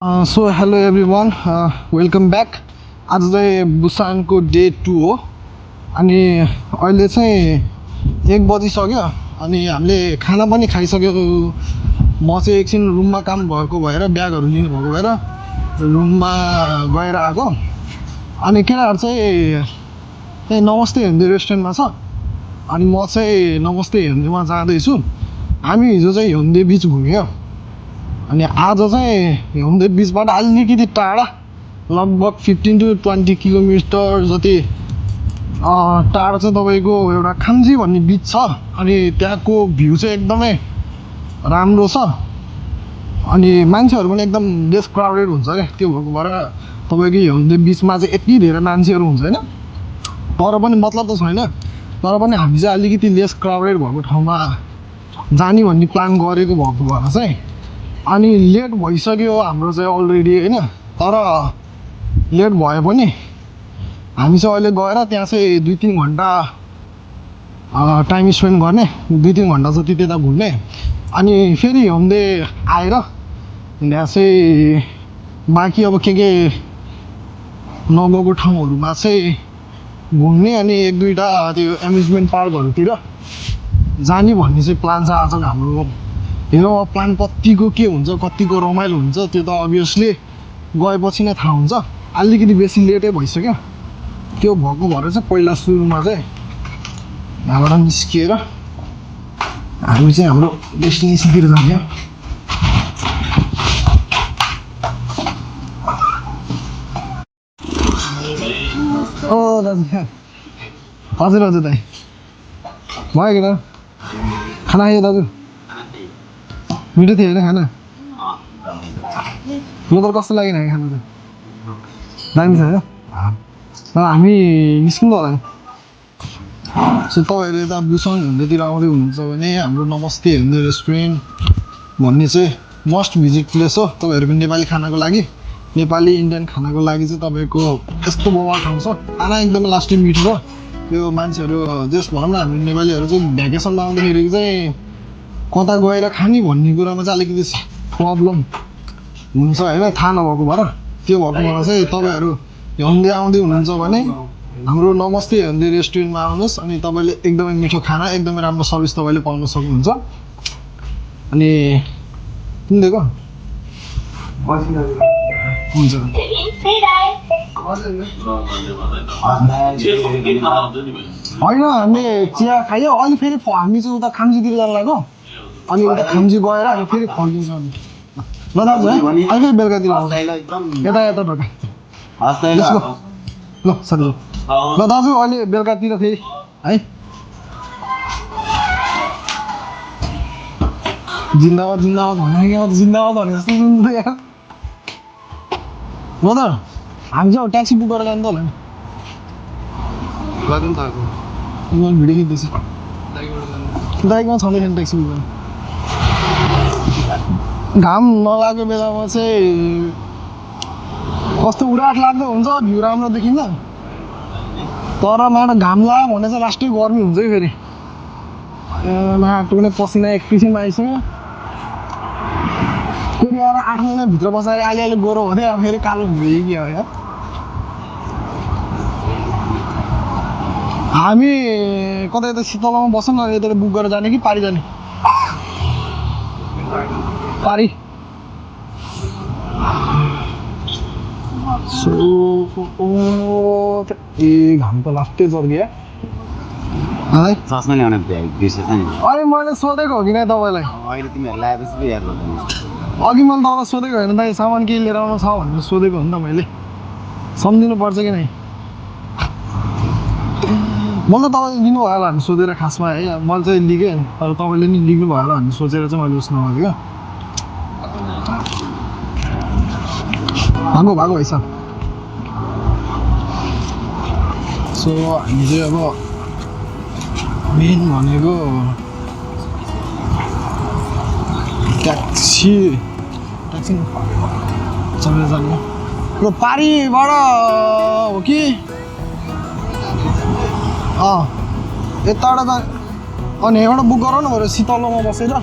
So hello everyone welcome back आज चाहिँ बुसानको day 2 हो अनि अहिले चाहिँ 1 बजिसक्यो अनि हामीले खाना पनि खाइसक्यो म चाहिँ एकछिन रुममा काम भएको भएर ब्यागहरू लिनु भएको भएर रुममा गएर आएको अनि केटाहरू चाहिँ त्यही नमस्ते हिन्दू रेस्टुरेन्टमा छ अनि म चाहिँ नमस्ते हिन्दूमा जाँदैछु हामी हिजो चाहिँ हिउँदे बिच घुम्यो अनि आज चाहिँ हिउँदे बिचबाट अलिकति टाढा लगभग 15 to 20 किलोमिटर जति टाढा चाहिँ तपाईँको एउटा खाम्जी भन्ने बिच छ अनि त्यहाँको भ्यू चाहिँ एकदमै राम्रो छ अनि मान्छेहरू पनि एकदम लेस क्राउडेड हुन्छ क्या त्यो भएको भएर तपाईँको हिउँदे बिचमा चाहिँ यति धेरै मान्छेहरू हुन्छ होइन तर पनि मतलब त छैन तर पनि हामी चाहिँ अलिकति लेस क्राउडेड भएको ठाउँमा जाने भन्ने प्लान गरेको भएको भएर चाहिँ अनि लेट भइसक्यो हाम्रो चाहिँ अलरेडी होइन तर लेट भए पनि हामी चाहिँ अहिले गएर त्यहाँ चाहिँ 2-3 घन्टा टाइम स्पेन्ड गर्ने 2-3 घन्टा जति त्यता घुम्ने अनि फेरि हिउँदे आएर त्यहाँ चाहिँ बाँकी अब के नगएको ठाउँहरूमा चाहिँ घुम्ने अनि 1-2टा त्यो एम्युजमेन्ट पार्कहरूतिर जाने भन्ने चाहिँ प्लान छ आज हाम्रो हेरौँ अब प्लान कतिको के हुन्छ कतिको रमाइलो हुन्छ त्यो त अभियसली गएपछि नै थाहा हुन्छ अलिकति बेसी लेटै भइसक्यो त्यो भएको भएर चाहिँ पहिला सुरुमा चाहिँ यहाँबाट निस्किएर हामी चाहिँ हाम्रो डेस्टिनेसनतिर जाने हो दाजु हजुर हजुर दाइ भयो कि त खाना खायो दाजु मिठो थियो होइन खाना म त कस्तो लागेन खाना चाहिँ दामी छ होइन तर हामी निस्किनु होला नि सो तपाईँहरूले यता बुसाङ हिउँदेतिर आउँदै हुनुहुन्छ भने हाम्रो नमस्ते हिउँदे रेस्टुरेन्ट भन्ने चाहिँ मस्ट भिजिट प्लेस हो तपाईँहरूको नेपाली खानाको लागि नेपाली इन्डियन खानाको लागि चाहिँ तपाईँको यस्तो बवाल ठाउँ छ खाना एकदमै लास्टै मिठो छ त्यो मान्छेहरू जस भनौँ न हामी नेपालीहरू चाहिँ भ्याकेसनमा आउँदाखेरि चाहिँ कता गएर खाने भन्ने कुरामा चाहिँ अलिकति प्रब्लम हुन्छ होइन थाहा नभएको भएर त्यो भएको भएर चाहिँ तपाईँहरू हिउँदे आउँदै हुनुहुन्छ भने हाम्रो नमस्ते हिउँदे रेस्टुरेन्टमा आउनुहोस् अनि तपाईँले एकदमै मिठो खाना एकदमै राम्रो सर्भिस तपाईँले पाउन सक्नुहुन्छ अनि किनिदिएको हुन्छ होइन हामीले चिया खायो अनि फेरि हामी चाहिँ उता खाम्जीतिर जानु लाग्यो अनि उता खाम्जी गएर अनि फेरि फर्किन्छ ल दाजु है अहिले बेलुकातिर आउँछ यता यता ढोका ल सर ल दाजु अहिले बेलुकातिर फेरि है जिन्दाबाद जिन्दाबाद भनेको जिन्दाबाद भने जस्तो सुन्दै यार म त हामी चाहिँ ट्याक्सी बुक गरेर जानु त होला नि भिडियो खिच्दैछ दाइकोमा छँदैछ ट्याक्सी बुक गर्नु घाम नलागेको बेलामा चाहिँ कस्तो उडाट लाग्दो हुन्छ भ्यू राम्रो देखिन्छ तर मात्र घाम लाग्यो भने चाहिँ लास्टै गर्मी हुन्छ है फेरि माटो पनि पसिना एकैछिनमा आइसक्यो फेरि आएर 8 महिनाभित्र बसाएर अलि गोरो हुँदै अब फेरि कालो हुँदै कि हो यार हामी कतै यता शीतलमा बस्छौँ न यता बुक गरेर जाने कि पारी जाने पारी ए घाम त लास्टै चर्कियो चस्मा ल्याउने बिर्सेछ नि अनि मैले सोधेको हो कि नै तपाईँलाई अहिले तिमीहरू लगाएपछि पो याद गर्दैन अघि मैले तपाईँलाई सोधेको होइन दाइ सामान के लिएर आउनु छ भनेर सोधेको हो नि त मैले सम्झिनु पर्छ कि नै मैले त तपाईँले लिनुभयो होला भने सोधेर खासमा है मैले चाहिँ लिएँ तर तपाईँले नि लिनु भयो होला भन्ने सोचेर चाहिँ मैले उस नगरेको भागो हैसा सो हामी चाहिँ अब मेन भनेको ट्याक्सी चलेर जाने र पारीबाट हो कि यताबाट अनि यहाँबाट बुक गराउनु भयो शीतलमा बसेर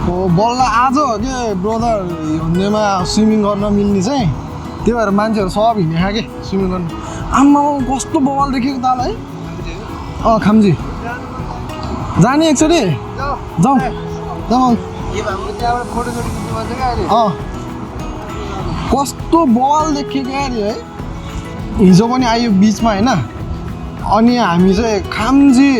बल्ल आज हो कि ब्रदर हिँड्नेमा स्विमिङ गर्न मिल्ने चाहिँ त्यही भएर मान्छेहरू सब हिँडेको कि स्विमिङ गर्नु आम्मा कस्तो बवाल देखेको ताल है खाम्जी जाने एकचोटि जाउँ जाउँ कस्तो बवाल देखेको यार है हिजो पनि आयो बिचमा होइन अनि हामी चाहिँ खाम्जी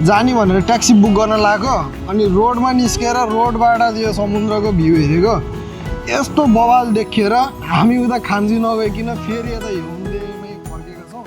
जाने भनेर ट्याक्सी बुक गर्न लाग्यो अनि रोडमा निस्केर रोडबाट त्यो समुद्रको भ्यू हेरेको यस्तो बवाल देखेर हामी उता खाम्जी नगइकन फेरि यता हिउँदेमै फर्केका छौँ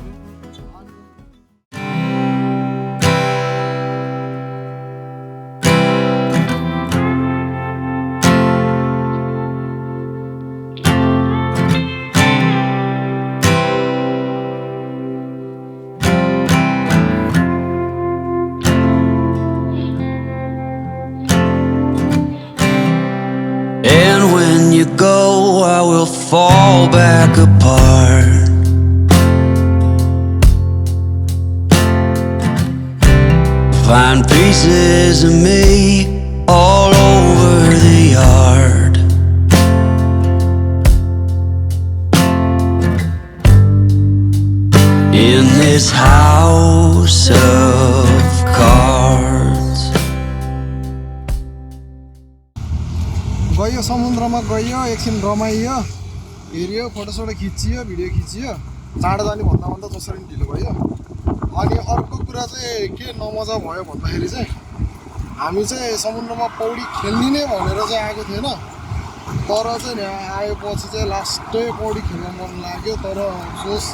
And when you go, I will fall back apart. Find pieces of me all over the yard. In this house of cards. गयो समुद्रमा गयो एकछिन रमाइयो हेऱ्यो फोटोसोटो खिचियो भिडियो खिचियो चाँडो जाने भन्दा भन्दा जसरी ढिलो भयो अनि अर्को कुरा चाहिँ के नमजा भयो भन्दाखेरि चाहिँ हामी चाहिँ समुद्रमा पौडी खेल्ने नै भनेर चाहिँ आएको थिएन तर चाहिँ यहाँ आएपछि चाहिँ लास्टै पौडी खेल्न मन लाग्यो तर जोस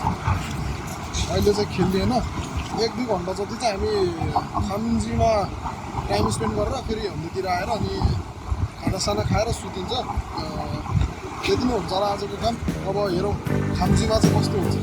अहिले चाहिँ खेलिएन 1-2 घन्टा जति चाहिँ हामी खाम्जीमा टाइम स्पेन्ड गरेर फेरि हाम्रोतिर आएर अनि खानासाना खाएर सुतिन्छ त्यति नै हुन्छ होला आजको काम अब हेरौँ खाम्जीमा चाहिँ कस्तो हुन्छ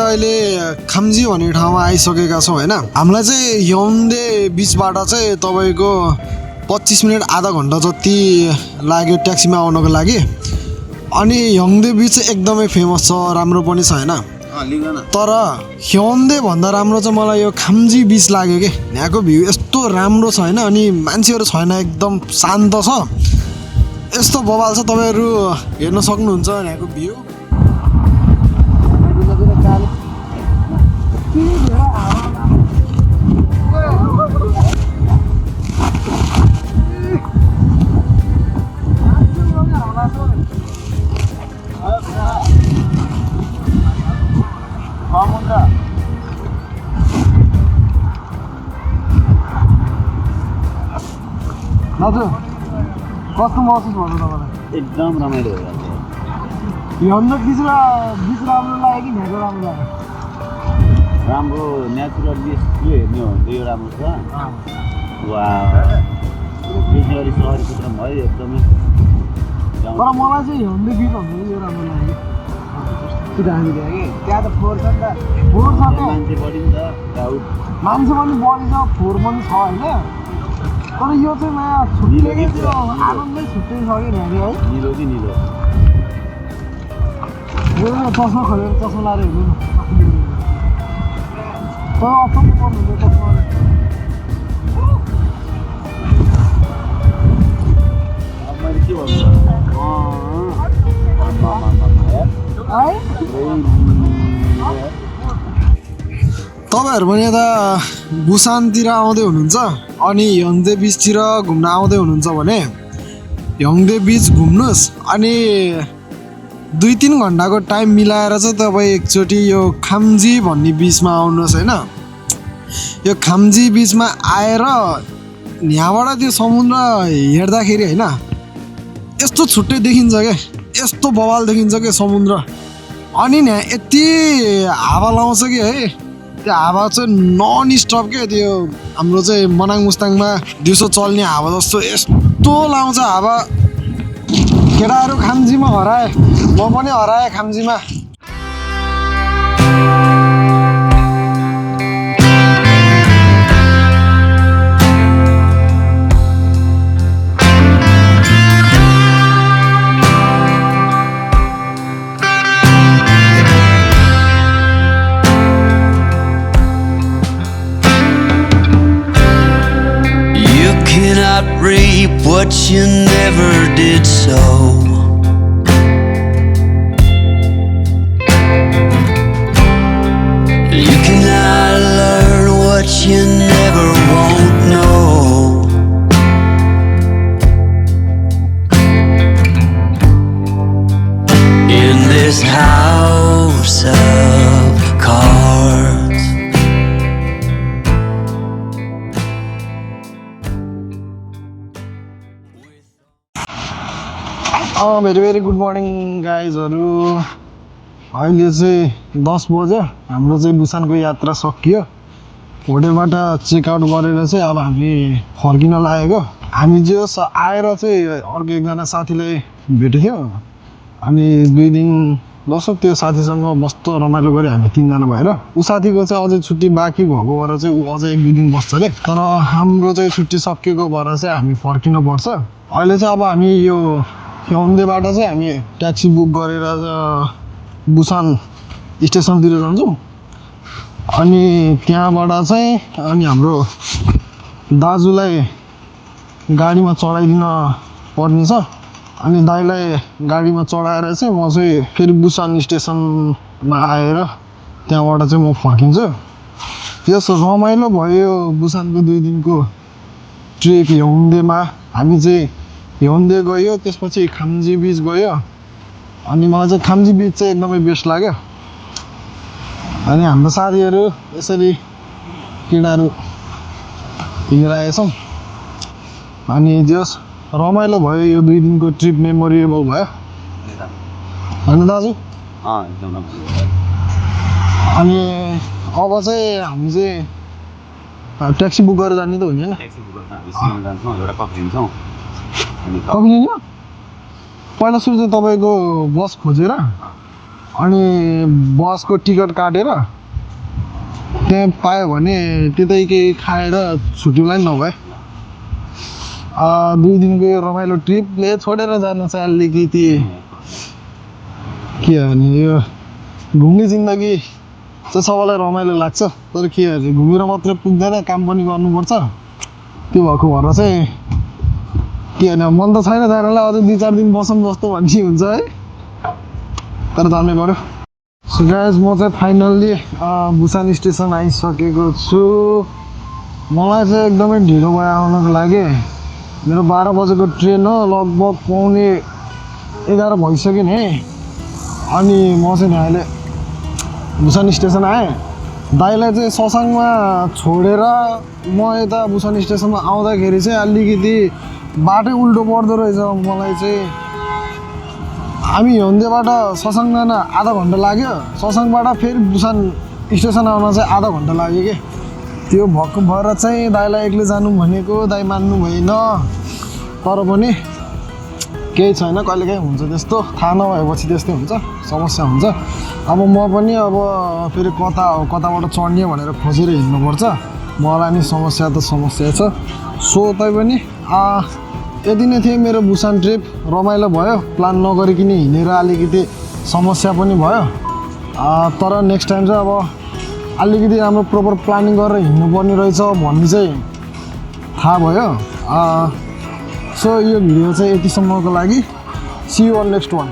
अहिले खाम्जी भन्ने ठाउँमा आइसकेका छौँ होइन हामीलाई चाहिँ हिउँदे बिचबाट चाहिँ तपाईँको 25 मिनट आधा घन्टा जति लाग्यो ट्याक्सीमा आउनको लागि अनि हिउँदे बिच एकदमै फेमस छ राम्रो पनि छ होइन तर हिउँदे भन्दा राम्रो चाहिँ मलाई यो खाम्जी बिच लाग्यो कि यहाँको भ्यू यस्तो राम्रो छ होइन अनि मान्छेहरू छैन एकदम शान्त छ यस्तो बवाल छ तपाईँहरू हेर्न सक्नुहुन्छ यहाँको भ्यू हजुर कस्तो महसुस भयो तपाईँलाई एकदम रमाइलो भइरहेको हिउँदो बिच राम्रो लाग्यो कि यहाँको राम्रो लाग्यो राम्रो नेचुरल बिच त्यो हेर्ने हो भने चाहिँ यो राम्रो छ वा विशेष गरी सहरी क्षेत्रमा है एकदमै तर मलाई चाहिँ हिउँदो बिच भन्दा यो राम्रो लाग्यो कि त्यहाँ त फोहोर छ नि त फोहोर छ मान्छे बढी नि त क्राउड मान्छे पनि बढी छ फोहोर पनि छ होइन तर यो चाहिँ नयाँ छुट्टै त्यो आनन्दै छुट्टै छ कि यहाँको है निलो कि निलो यो चस्मा खोलेर चस्मा लाएर हिँड्नु तर अप्ठ्यारो पर्नुहुन्छ चस्मा मैले के भन्नु है तपाईँहरू पनि यता बुसानतिर आउँदै हुनुहुन्छ अनि हिउँदे बिचतिर घुम्न आउँदै हुनुहुन्छ भने हिउँदे बिच घुम्नुहोस् अनि 2-3 घन्टाको टाइम मिलाएर चाहिँ तपाईँ एकचोटि यो खाम्जी भन्ने बिचमा आउनुहोस् होइन यो खाम्जी बिचमा आएर यहाँबाट त्यो समुद्र हेर्दाखेरि होइन यस्तो छुट्टै देखिन्छ क्या यस्तो बवाल देखिन्छ क्या समुद्र अनि यहाँ यति हावा लाउँछ कि है त्यो हावा चाहिँ नन स्टप के त्यो हाम्रो चाहिँ मनाङ मुस्ताङमा दिउँसो चल्ने हावा जस्तो यस्तो लाउँछ हावा केटाहरू खाम्जीमा हराए म पनि हराएँ खाम्जीमा Reap what you never did sow. You cannot learn what you never won't know. In this house of cards. Very very good morning गाइजहरू अहिले चाहिँ 10 बज्यो हाम्रो चाहिँ बुसानको यात्रा सकियो होटेलबाट चेकआउट गरेर चाहिँ अब हामी फर्किन लागेको हामी जे होस् आएर चाहिँ अर्को एकजना साथीलाई भेटेथ्यो अनि 2 दिन लसो त्यो साथीसँग मस्त रमाइलो गऱ्यो हामी 3 जना भएर ऊ साथीको चाहिँ अझै छुट्टी बाँकी भएको भएर चाहिँ ऊ अझै 1-2 दिन बस्छ अरे तर हाम्रो चाहिँ छुट्टी सकिएको भएर चाहिँ हामी फर्किन पर्छ अहिले चाहिँ अब हामी यो हेम्देबाट चाहिँ हामी ट्याक्सी बुक गरेर बुसान स्टेसनतिर जान्छौँ अनि त्यहाँबाट चाहिँ अनि हाम्रो दाजुलाई गाडीमा चढाइदिन पर्ने छ अनि दाइलाई गाडीमा चढाएर चाहिँ म चाहिँ फेरि बुसान स्टेसनमा आएर त्यहाँबाट चाहिँ म फर्किन्छु यस रमाइलो भयो बुसानको 2 दिनको ट्रिप हेम्देमा हामी चाहिँ हेम्दे गयो त्यसपछि खाम्जी बिच गयो अनि मलाई चाहिँ खाम्जी बिच चाहिँ एकदमै बेस्ट लाग्यो अनि हाम्रो साथीहरू यसरी केटाहरू हिँडिरहेछौँ अनि जस रमाइलो भयो यो 2 दिनको ट्रिप मेमोरेबल भयो होइन दाजु एकदम अनि अब चाहिँ हामी चाहिँ ट्याक्सी बुक गरेर जाने त हुने होइन एउटा कफी लिन्छौँ कफी लिन्छ पहिला सुरु चाहिँ तपाईँको बस खोजेर अनि बसको टिकट काटेर त्यहाँ पायो भने त्यतै केही खाएर छुट्टीलाई नभए 2 दिनको यो रमाइलो ट्रिपले छोडेर जान चाहिँ अलिकति के भने यो घुम्ने जिन्दगी चाहिँ सबैलाई रमाइलो लाग्छ तर के अरे घुमेर मात्रै पुग्दैन काम पनि गर्नुपर्छ त्यो भएको भएर चाहिँ के होइन मन त छैन जानेलाई अझै 2-4 दिन बसौँ जस्तो भन्ने हुन्छ है तर जानै पर्यो सो गाइज म चाहिँ फाइनल्ली बुसान स्टेसन आइसकेको छु मलाई चाहिँ एकदमै ढिलो भयो आउनको लागि मेरो 12 बजेको ट्रेन हो लगभग 11:15 भइसक्यो नि अनि म चाहिँ अहिले बुसान स्टेसन आएँ दाइलाई चाहिँ ससाङमा छोडेर म यता बुसान स्टेसनमा आउँदाखेरि चाहिँ अलिकति बाटै उल्टो पर्दो रहेछ मलाई चाहिँ हामी हेम्देबाट ससाङ जान आधा घन्टा लाग्यो ससाङबाट फेरि बुसान स्टेसन आउन चाहिँ आधा घन्टा लाग्यो कि त्यो भएको भएर चाहिँ दाइलाई एक्लै जानु भनेको दाइ मान्नु भएन तर पनि केही छैन कहिलेकाहीँ हुन्छ त्यस्तो थाहा नभएपछि त्यस्तै हुन्छ समस्या हुन्छ अब म पनि अब फेरि कताबाट चढ्ने भनेर खोजेर हिँड्नुपर्छ मलाई नि समस्या त समस्या छ सो तैपनि यति नै थियो मेरो बुसान ट्रिप रमाइलो भयो प्लान नगरिकन हिँडेर अलिकति समस्या पनि भयो तर नेक्स्ट टाइम चाहिँ अब अलिकति राम्रो प्रोपर प्लानिङ गरेर हिँड्नुपर्ने रहेछ भन्ने चाहिँ थाहा भयो सो यो भिडियो चाहिँ यतिसम्मको लागि see you on next one